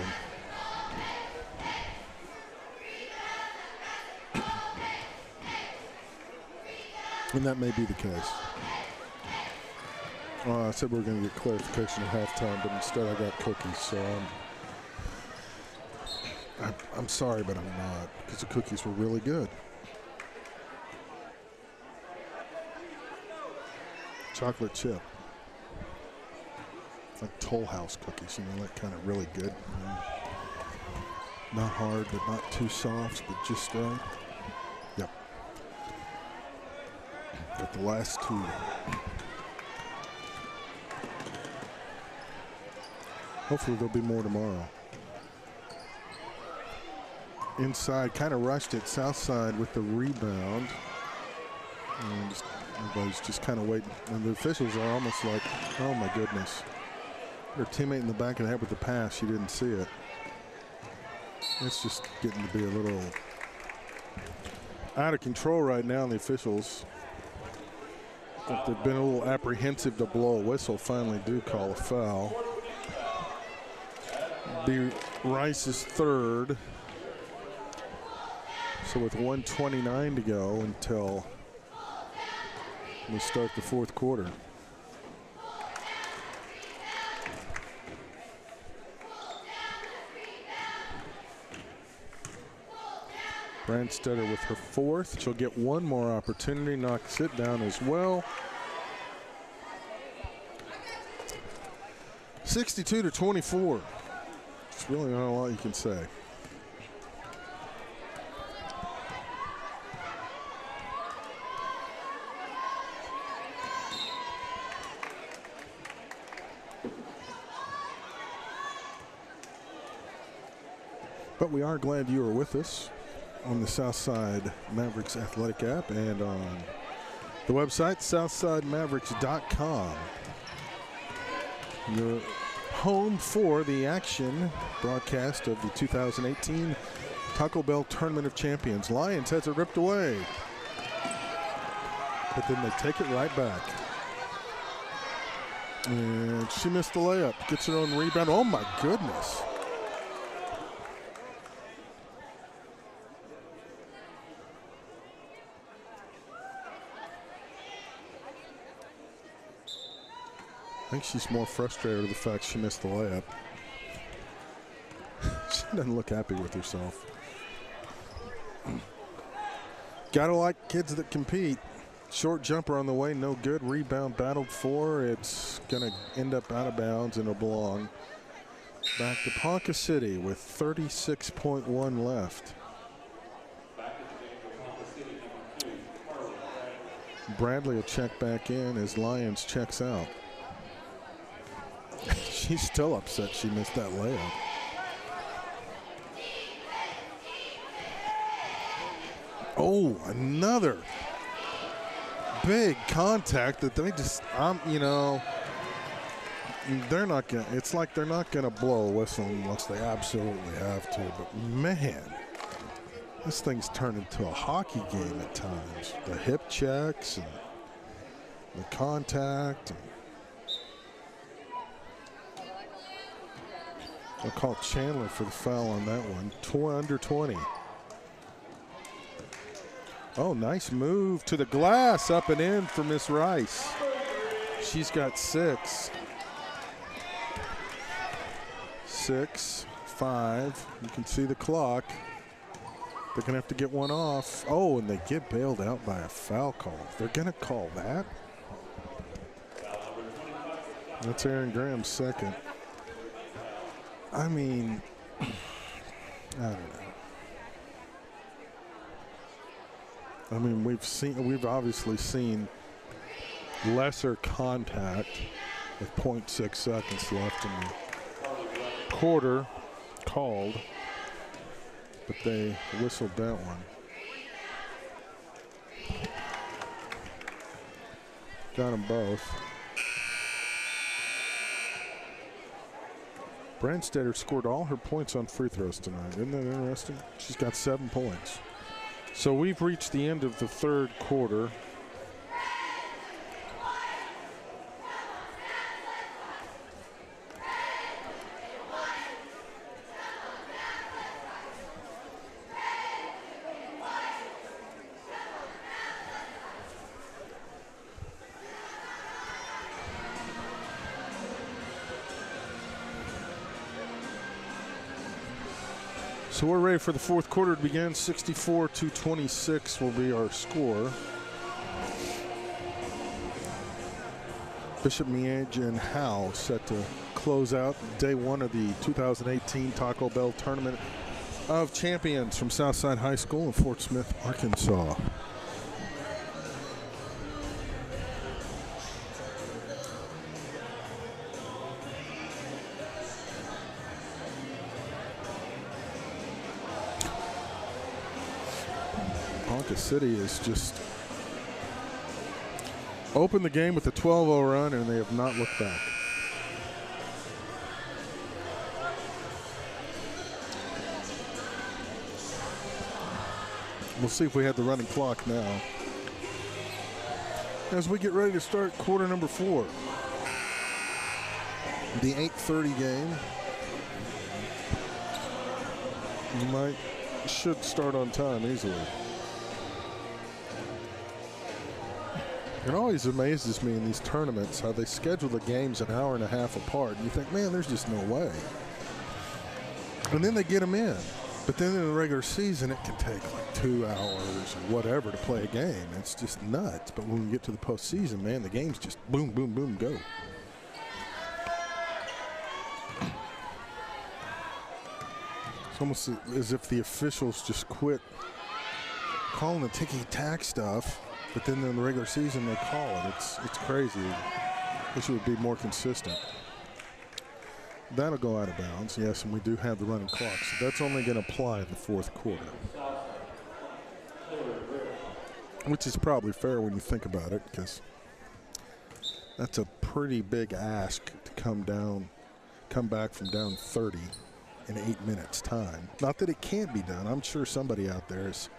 Speaker 1: And that may be the case. I said we were going to get clarification at halftime, but instead I got cookies, so I'm sorry, but I'm not, because the cookies were really good. Chocolate chip. Like Toll House cookies, you know, that kind of really good. Not hard, but not too soft, but just right. Yep. Got the last two. Hopefully there'll be more tomorrow. Inside, kind of rushed it. Southside with the rebound. And everybody's just kind of waiting. And the officials are almost like, oh my goodness. Her teammate in the back of the head with the pass, she didn't see it. It's just getting to be a little out of control right now, and the officials, if they've been a little apprehensive to blow a whistle, finally do call a foul. Be Rice's third. So with 1:29 to go until we start the fourth quarter. Brandstetter with her fourth. She'll get one more opportunity, knocks it down as well. 62-24. It's really not a lot you can say. But we are glad you are with us on the Southside Mavericks Athletic app and on the website, southsidemavericks.com. Your home for the action broadcast of the 2018 Taco Bell Tournament of Champions. Lions has it ripped away, but then they take it right back. And she missed the layup, gets her own rebound. Oh my goodness. I think she's more frustrated with the fact she missed the layup. She doesn't look happy with herself. Gotta like kids that compete. Short jumper on the way, no good. Rebound battled for. It's gonna end up out of bounds and it'll belong back to Ponca City with 36.1 left. Bradley will check back in as Lions checks out. She's still upset she missed that layup. Oh, another big contact that they just, you know, they're not going to, it's like they're not going to blow a whistle unless they absolutely have to. But man, this thing's turned into a hockey game at times. The hip checks and the contact. They'll call Chandler for the foul on that one. Under 20. Oh, nice move to the glass, up and in for Miss Rice. She's got 6. 6, 5. You can see the clock. They're going to have to get one off. Oh, and they get bailed out by a foul call. They're going to call that. That's Aaron Graham's second. I mean, I don't know. I mean, we've obviously seen lesser contact with 0.6 seconds left in the quarter called, but they whistled that one. Got them both. Brandstetter scored all her points on free throws tonight. Isn't that interesting? She's got 7 points. So we've reached the end of the third quarter. So we're ready for the fourth quarter to begin. 64-26 will be our score. Bishop Miege and Howe set to close out day one of the 2018 Taco Bell Tournament of Champions from Southside High School in Fort Smith, Arkansas. Ponca City has just opened the game with a 12-0 run, and they have not looked back. We'll see if we have the running clock now as we get ready to start quarter number 4. The 8:30 game should start on time easily. It always amazes me in these tournaments how they schedule the games an hour and a half apart. And you think, man, there's just no way. And then they get them in. But then in the regular season, it can take like 2 hours or whatever to play a game. It's just nuts. But when we get to the postseason, man, the games just boom, boom, boom, go. It's almost as if the officials just quit calling the ticky-tack stuff. But then in the regular season, they call it. It's crazy. Wish it would be more consistent. That'll go out of bounds, yes, and we do have the running clock. So that's only going to apply in the fourth quarter, which is probably fair when you think about it, because that's a pretty big ask to come back from down 30 in 8 minutes' time. Not that it can't be done. I'm sure somebody out there has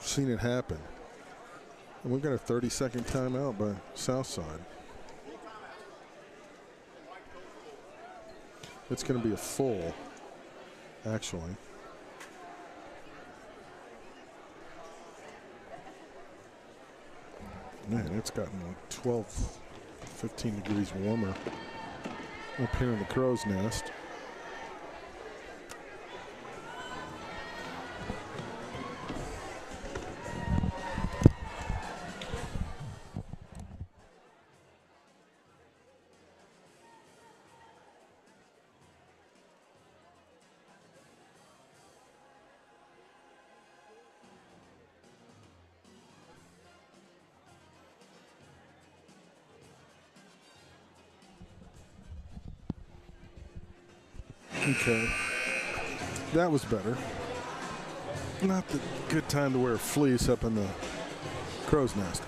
Speaker 1: seen it happen. And we've got a 30-second timeout by Southside. It's going to be a full, actually. Man, it's gotten like 12, 15 degrees warmer up here in the crow's nest. Okay, that was better. Not the good time to wear a fleece up in the crow's nest.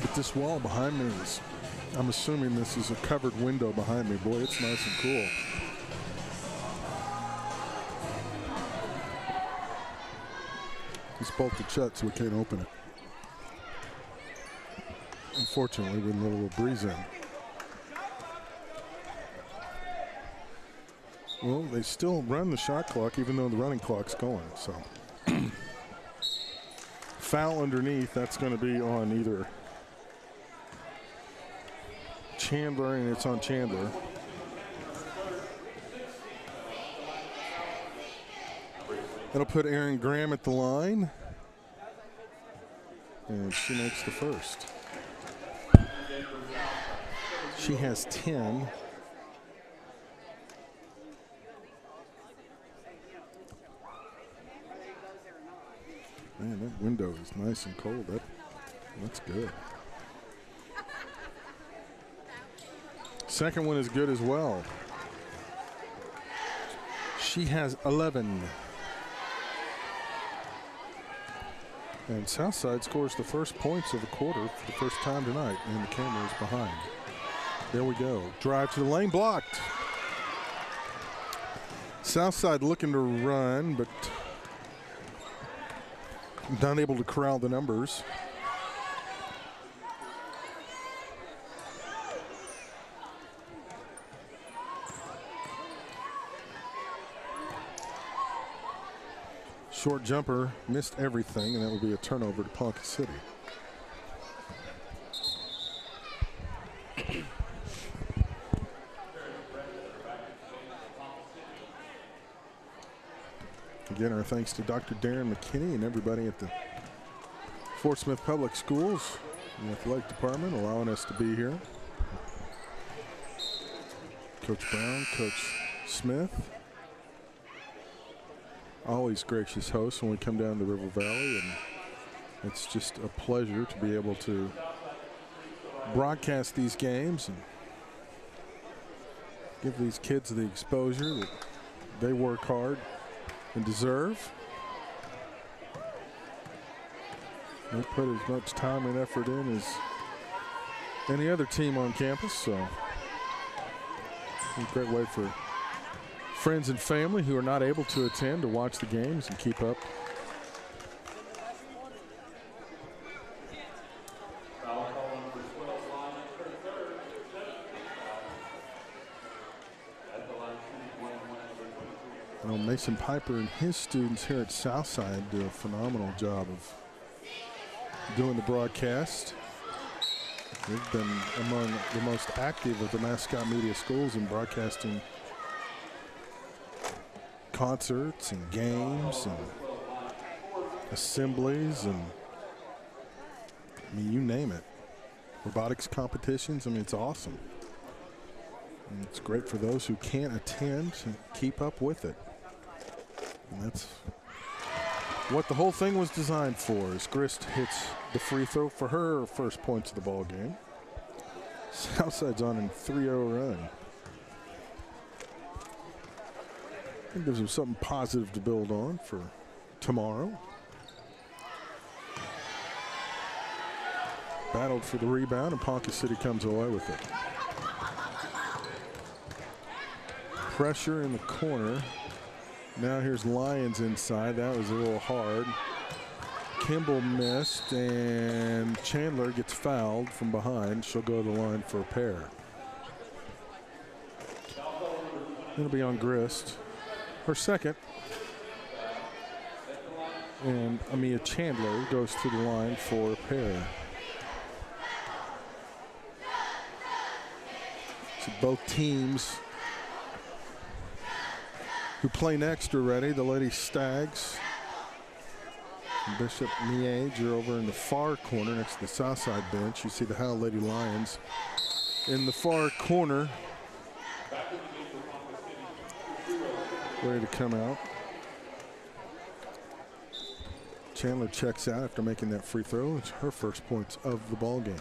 Speaker 1: But this wall behind me is, I'm assuming this is a covered window behind me. Boy, it's nice and cool. It's bolted shut, so we can't open it. Unfortunately, we let a little breeze in. Well, they still run the shot clock even though the running clock's going. So foul underneath, that's going to be on either Chandler, and it's on Chandler. That'll put Erin Graham at the line, and she makes the first. She has 10. Man, that window is nice and cold. That's good. Second one is good as well. She has 11. And Southside scores the first points of the quarter for the first time tonight, and the camera is behind. There we go. Drive to the lane, blocked. Southside looking to run, but not able to corral the numbers. Short jumper missed everything, and that will be a turnover to Ponca City. Again, our thanks to Dr. Darren McKinney and everybody at the Fort Smith Public Schools, the athletic department, allowing us to be here. Coach Brown, Coach Smith, always gracious hosts when we come down to River Valley, and it's just a pleasure to be able to broadcast these games and give these kids the exposure that they work hard and deserve. They put as much time and effort in as any other team on campus, so it's a great way for friends and family who are not able to attend to watch the games and keep up. Well, Mason Piper and his students here at Southside do a phenomenal job of doing the broadcast. They've been among the most active of the mascot media schools in broadcasting concerts and games and assemblies and, I mean, you name it. Robotics competitions, I mean, it's awesome. And it's great for those who can't attend to keep up with it. And that's what the whole thing was designed for, as Grist hits the free throw for her first points of the ball game. Southside's on a 3-0 run. It gives them something positive to build on for tomorrow. Battled for the rebound, and Ponca City comes away with it. Pressure in the corner. Now here's Lyons inside. That was a little hard. Kimball missed, and Chandler gets fouled from behind. She'll go to the line for a pair. It'll be on Grist. Her second. And Amia Chandler goes to the line for a pair. So both teams who play next are ready. The Lady Stags and Bishop Miege are over in the far corner next to the Southside bench. You see the Howell Lady Lions in the far corner, ready to come out. Chandler checks out after making that free throw. It's her first points of the ball game.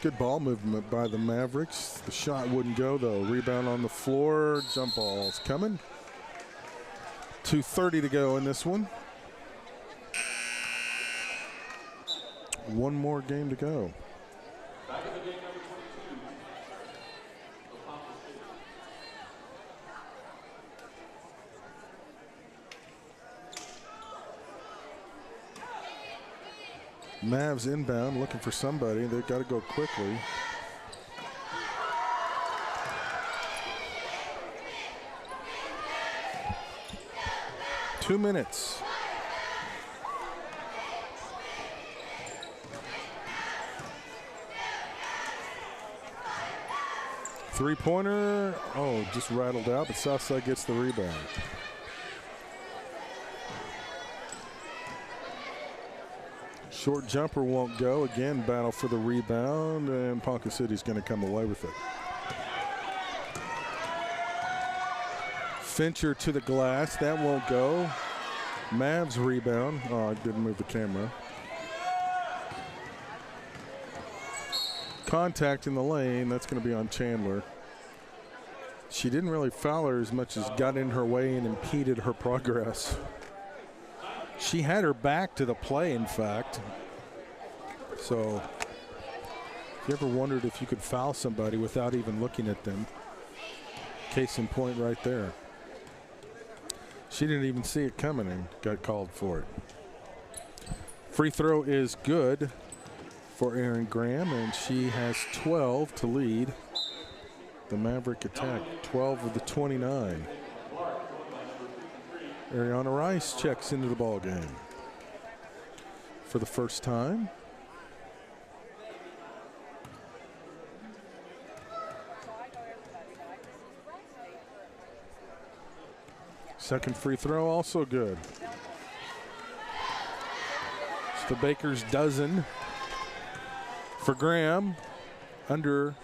Speaker 1: Good ball movement by the Mavericks. The shot wouldn't go though. Rebound on the floor. Jump ball's coming. 2:30 to go in this one. One more game to go.
Speaker 2: Back in the game, number 22.
Speaker 1: Mavs inbound, looking for somebody. They've got to go quickly. Two minutes. Three-pointer. Oh, just rattled out, but Southside gets the rebound. Short jumper won't go. Again, battle for the rebound, and Ponca City's going to come away with it. Fincher to the glass. That won't go. Mavs rebound. Oh, I didn't move the camera. Contact in the lane. That's going to be on Chandler. She didn't really foul her as much as got in her way and impeded her progress. She had her back to the play, in fact. So if you ever wondered if you could foul somebody without even looking at them, case in point right there. She didn't even see it coming and got called for it. Free throw is good for Erin Graham, and she has 12 to lead the Maverick attack. 12 of the 29. Ariana Rice checks into the ball game for the first time. Second free throw also good. It's the Baker's dozen for Graham. Under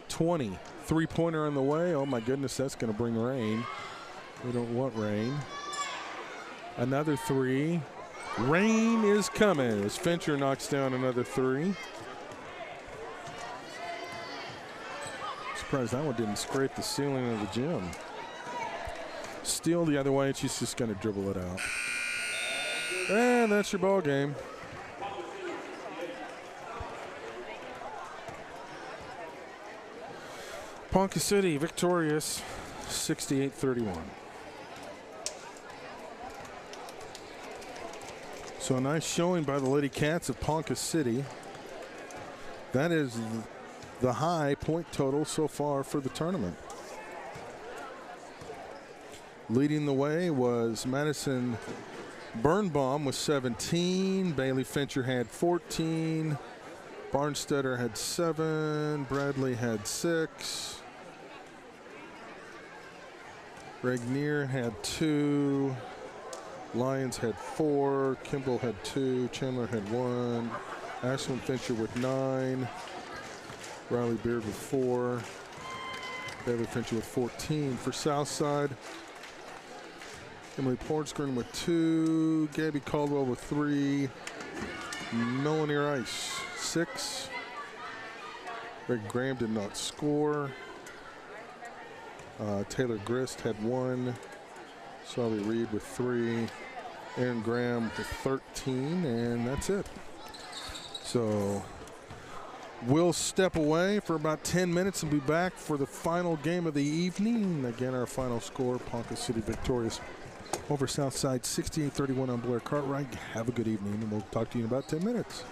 Speaker 1: 20. Three-pointer on the way. Oh my goodness, that's going to bring rain. We don't want rain. Another three. Rain is coming as Fincher knocks down another three. Surprised that one didn't scrape the ceiling of the gym. Steal the other way, and she's just going to dribble it out. And that's your ball game. Ponca City victorious, 68-31. So a nice showing by the Lady Cats of Ponca City. That is the high point total so far for the tournament. Leading the way was Madison Birnbaum with 17. Bailey Fincher had 14. Barnstetter had 7. Bradley had 6. Regnier had 2. Lyons had 4. Kimball had 2. Chandler had 1. Ashlyn Fincher with 9. Riley Beard with 4. Bailey Fincher with 14. For Southside, Emily Portsgren with 2. Gabby Caldwell with 3. Melanie Rice, 6. Greg Graham did not score. Taylor Grist had 1. Solly Reed with 3. Aaron Graham with 13, and that's it. So we'll step away for about 10 minutes and be back for the final game of the evening. Again, our final score, Ponca City victorious over Southside 68-31 on Blair Cartwright. Have a good evening, and we'll talk to you in about 10 minutes.